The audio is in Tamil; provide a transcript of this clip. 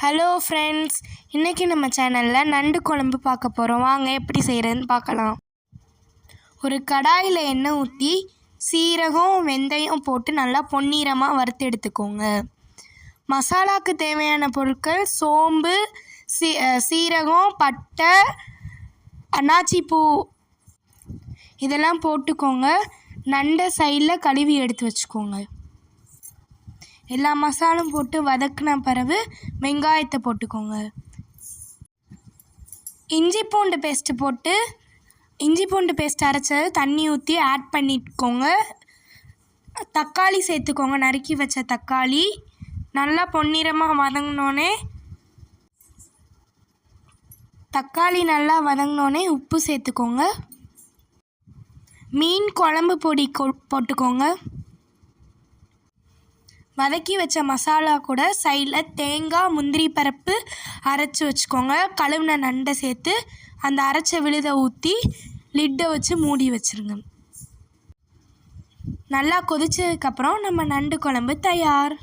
ஹலோ ஃப்ரெண்ட்ஸ், இன்றைக்கி நம்ம சேனலில் நண்டு குழம்பு பார்க்க போகிறோம். வாங்க எப்படி செய்கிறதுன்னு பார்க்கலாம். ஒரு கடாயில் எண்ணெய் ஊற்றி சீரகம் வெந்தயம் போட்டு நல்லா பொன்னிறமாக வறுத்து எடுத்துக்கோங்க. மசாலாவுக்கு தேவையான பொருட்கள் சோம்பு, சீரகம், பட்டை, அன்னாச்சிப்பூ இதெல்லாம் போட்டுக்கோங்க. நண்டை சைடில் கழுவி எடுத்து வச்சுக்கோங்க. எல்லா மசாலும் போட்டு வதக்கின பிறகு வெங்காயத்தை போட்டுக்கோங்க. இஞ்சி பூண்டு பேஸ்ட் அரைச்சது தண்ணி ஊற்றி ஆட் பண்ணிக்கோங்க. தக்காளி சேர்த்துக்கோங்க, நறுக்கி வச்ச தக்காளி. நல்லா பொன்னிறமாக வதங்கினோடனே உப்பு சேர்த்துக்கோங்க. மீன் குழம்பு பொடி போட்டுக்கோங்க. வதக்கி வச்ச மசாலா கூட சைடில் தேங்காய், முந்திரி பருப்பு அரைச்சி வச்சுக்கோங்க. கழுவின நண்டை சேர்த்து அந்த அரைச்ச விழுதை ஊற்றி லிட்டை வச்சு மூடி வச்சுருங்க. நல்லா கொதிச்சதுக்கப்புறம் நம்ம நண்டு குழம்பு தயார்.